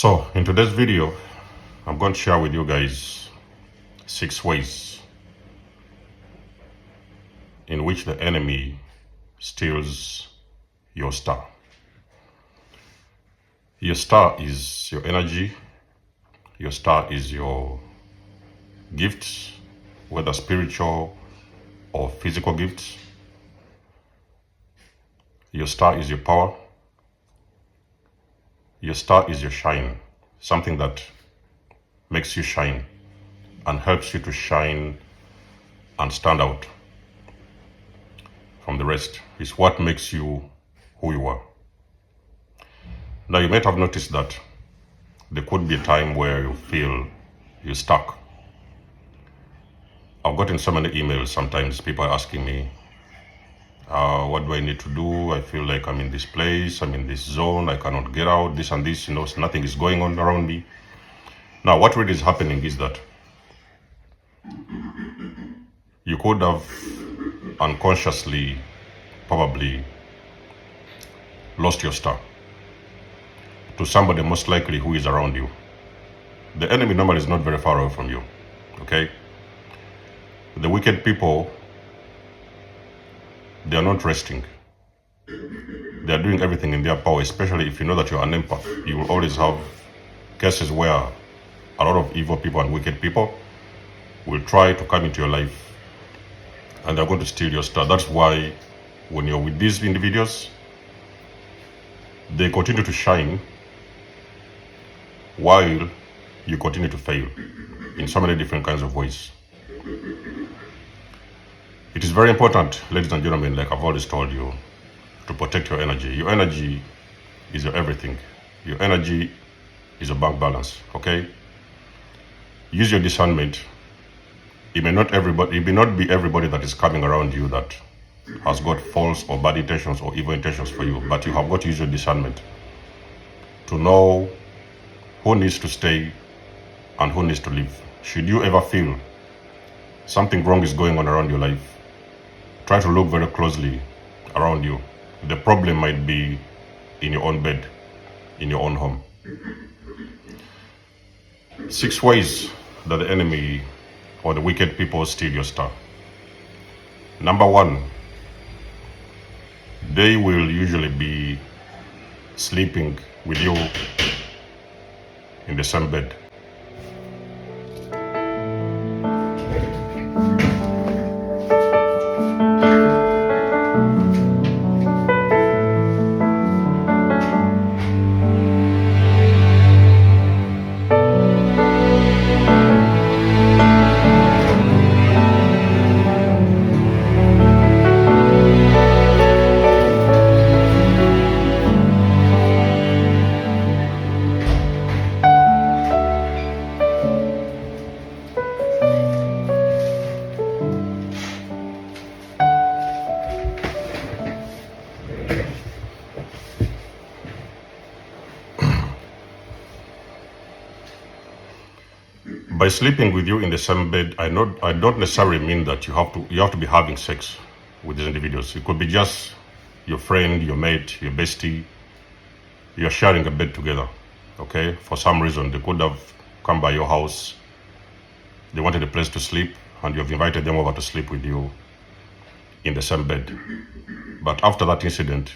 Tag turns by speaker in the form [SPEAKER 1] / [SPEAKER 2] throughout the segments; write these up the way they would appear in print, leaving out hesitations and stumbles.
[SPEAKER 1] So in today's video, I'm going to share with you guys 6 ways in which the enemy steals your star. Your star is your energy. Your star is your gifts, whether spiritual or physical gifts. Your star is your power. Your star is your shine, something that makes you shine and helps you to shine and stand out from the rest. It's what makes you who you are. Now, you might have noticed that there could be a time where you feel you're stuck. I've gotten so many emails sometimes, people are asking me, what do I need to do? I feel like I'm in this place, I'm in this zone, I cannot get out, this and this, nothing is going on around me. Now, what really is happening is that you could have unconsciously probably lost your star to somebody most likely who is around you. The enemy normally is not very far away from you, okay? The wicked people, they are not resting. They are doing everything in their power, especially if you know that you're an empath. You will always have cases where a lot of evil people and wicked people will try to come into your life and they're going to steal your star. That's why when you're with these individuals, they continue to shine while you continue to fail in so many different kinds of ways. It is very important, ladies and gentlemen, like I've always told you, to protect your energy. Your energy is your everything. Your energy is a bank balance, okay? Use your discernment. It may not be everybody that is coming around you that has got false or bad intentions or evil intentions for you, but you have got to use your discernment to know who needs to stay and who needs to leave. Should you ever feel something wrong is going on around your life, try to look very closely around you. The problem might be in your own bed, in your own home. 6 ways that the enemy or the wicked people steal your star. Number 1, they will usually be sleeping with you in the same bed. By sleeping with you in the same bed, I don't necessarily mean that you have to be having sex with these individuals. It could be just your friend, your mate, your bestie. You're sharing a bed together, okay? For some reason, they could have come by your house. They wanted a place to sleep, and you've invited them over to sleep with you in the same bed. But after that incident,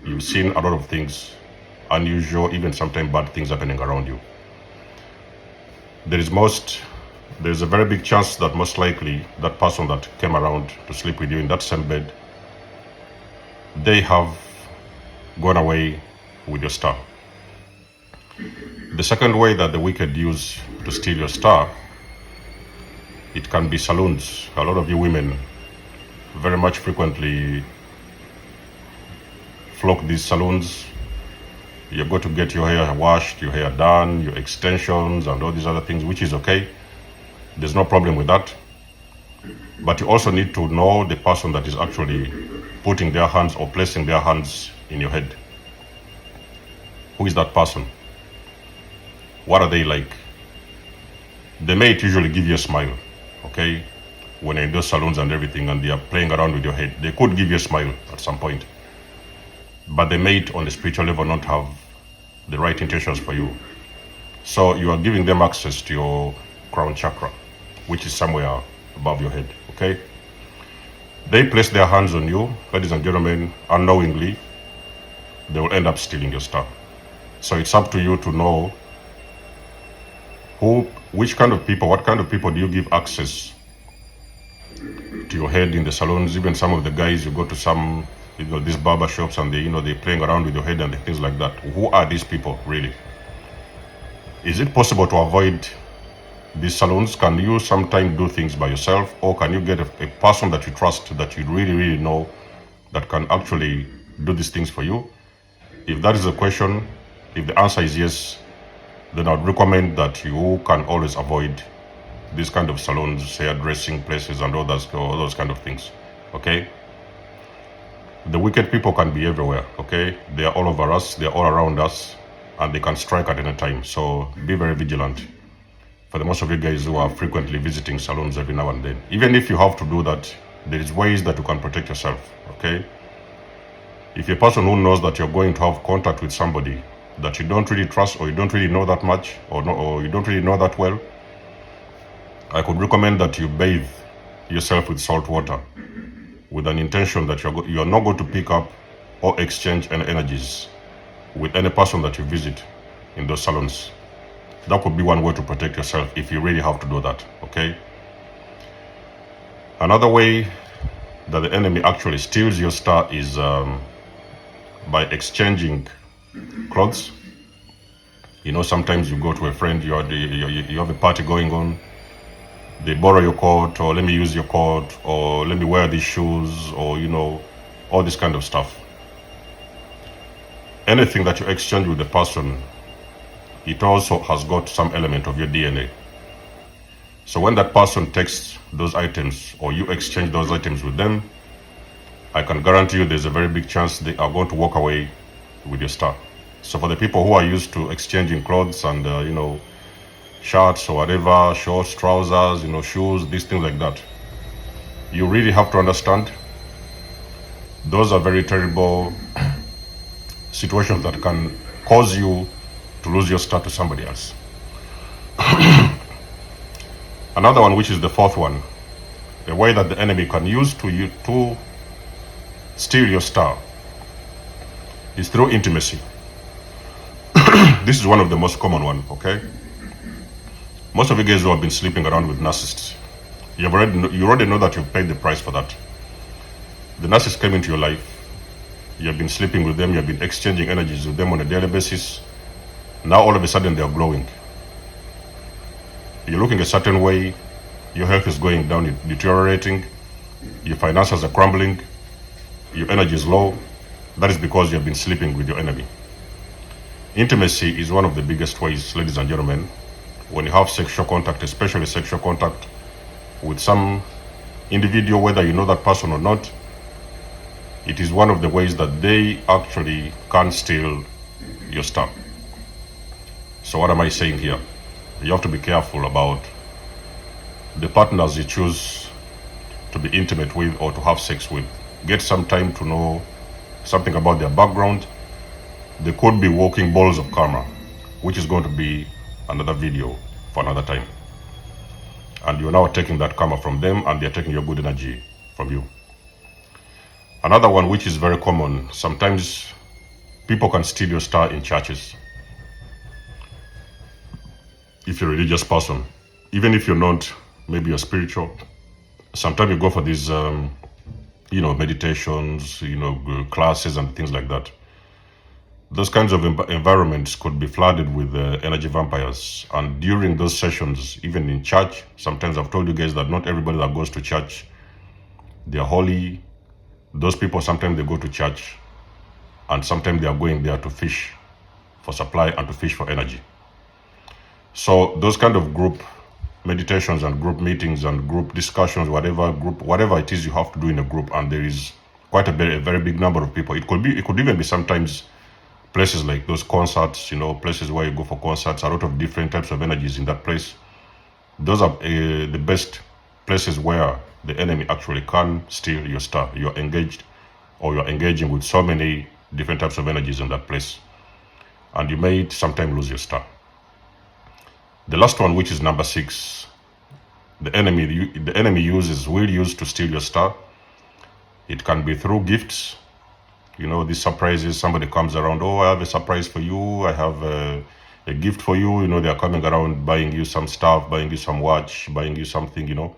[SPEAKER 1] you've seen a lot of things, unusual, even sometimes bad things happening around you. There's a very big chance that most likely that person that came around to sleep with you in that same bed, they have gone away with your star. The second way that the wicked use to steal your star, it can be salons. A lot of you women very much frequently flock these salons. You go to get your hair washed, your hair done, your extensions and all these other things, which is okay. There's no problem with that. But you also need to know the person that is actually putting their hands or placing their hands in your head. Who is that person? What are they like? They may usually give you a smile, okay? When you're in those salons and everything and they are playing around with your head, they could give you a smile at some point. But they may, on the spiritual level, not have the right intentions for you. So you are giving them access to your crown chakra, which is somewhere above your head, okay? They place their hands on you, ladies and gentlemen, unknowingly, they will end up stealing your star. So it's up to you to know which kind of people, what kind of people do you give access to your head in the salons. Even some of the guys, you go to some, these barber shops and they're playing around with your head and things like that. Who are these people really? Is it possible to avoid these salons? Can you sometimes do things by yourself, or can you get a person that you trust, that you really know, that can actually do these things for you? If that is the question, if the answer is yes, then I'd recommend that you can always avoid these kind of salons, hairdressing places, and all those kind of things. Okay? The wicked people can be everywhere. Okay? They are all over us. They are all around us, and they can strike at any time. So be very vigilant. For the most of you guys who are frequently visiting salons every now and then, even if you have to do that, there is ways that you can protect yourself. Okay? If you're a person who knows that you're going to have contact with somebody that you don't really trust, or you don't really know that much, or you don't really know that well, I could recommend that you bathe yourself with salt water with an intention that you're not going to pick up or exchange any energies with any person that you visit in those salons. That could be one way to protect yourself if you really have to do that, okay? Another way that the enemy actually steals your star is by exchanging clothes. Sometimes you go to a friend, you have a party going on, they borrow your coat, or let me use your coat, or let me wear these shoes, or all this kind of stuff. Anything that you exchange with the person, it also has got some element of your DNA. So when that person takes those items, or you exchange those items with them, I can guarantee you there's a very big chance they are going to walk away with your star. So for the people who are used to exchanging clothes and shirts or whatever, shorts, trousers, shoes, these things like that, you really have to understand those are very terrible situations that can cause you to lose your star to somebody else. Another one, which is the fourth one, a way that the enemy can use to steal your star, is through intimacy. This is one of the most common one, okay? Most of you guys who have been sleeping around with narcissists, you already know that you've paid the price for that. The narcissist came into your life, you have been sleeping with them, you have been exchanging energies with them on a daily basis. Now all of a sudden they are glowing. You're looking a certain way, your health is going down, you're deteriorating, your finances are crumbling, your energy is low. That is because you have been sleeping with your enemy. Intimacy is one of the biggest ways, ladies and gentlemen, when you have sexual contact, especially sexual contact with some individual, whether you know that person or not, it is one of the ways that they actually can steal your star. So what am I saying here? You have to be careful about the partners you choose to be intimate with or to have sex with. Get some time to know something about their background. They could be walking balls of karma, which is going to be another video for another time. And you're now taking that karma from them, and they're taking your good energy from you. Another one, which is very common, sometimes people can steal your star in churches. If you're a religious person, even if you're not, maybe you're spiritual, sometimes you go for these meditations, classes and things like that. Those kinds of environments could be flooded with energy vampires. And during those sessions, even in church, sometimes I've told you guys that not everybody that goes to church, they are holy. Those people, sometimes they go to church, and sometimes they are going there to fish for supply and to fish for energy. So those kind of group meditations and group meetings and group discussions, whatever it is you have to do in a group, and there is quite a very big number of people. It could even be sometimes places like those concerts, places where you go for concerts, a lot of different types of energies in that place. Those are the best places where the enemy actually can steal your star. You're engaged, or you're engaging with so many different types of energies in that place, and you may sometimes lose your star. The last one, which is number 6, the enemy will use to steal your star. It can be through gifts. You know, these surprises, somebody comes around, oh, I have a surprise for you, I have a gift for you. You know, they're coming around buying you some stuff, buying you some watch, buying you something, you know.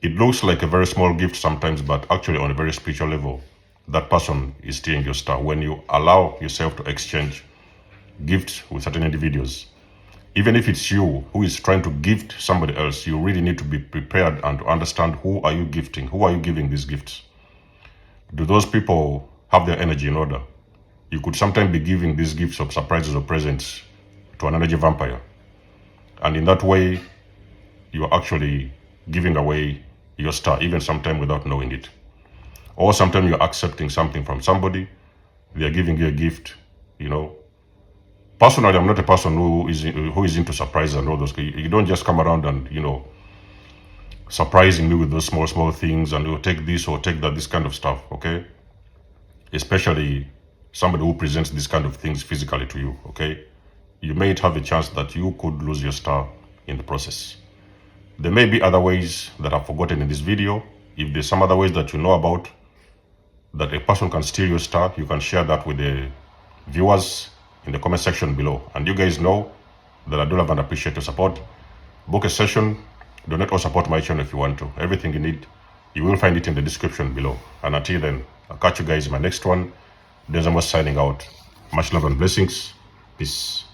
[SPEAKER 1] It looks like a very small gift sometimes, but actually on a very spiritual level, that person is stealing your star. When you allow yourself to exchange gifts with certain individuals, even if it's you who is trying to gift somebody else, you really need to be prepared and to understand who are you gifting, who are you giving these gifts. Do those people have their energy in order? You could sometimes be giving these gifts of surprises or presents to an energy vampire. And in that way, you're actually giving away your star, even sometimes without knowing it. Or sometimes you're accepting something from somebody, they're giving you a gift, you know. Personally, I'm not a person who is into surprises and all those. You don't just come around and, you know, surprising me with those small things and you take this or take that, this kind of stuff, okay? Especially somebody who presents these kind of things physically to you, okay? You may have a chance that you could lose your star in the process. There may be other ways that I've forgotten in this video. If there's some other ways that you know about, that a person can steal your star, you can share that with the viewers in the comment section below. And you guys know that I do love and appreciate your support. Book a session, donate or support my channel if you want to. Everything you need, you will find it in the description below. And until then, I'll catch you guys in my next one. Denzamos signing out. Much love and blessings. Peace.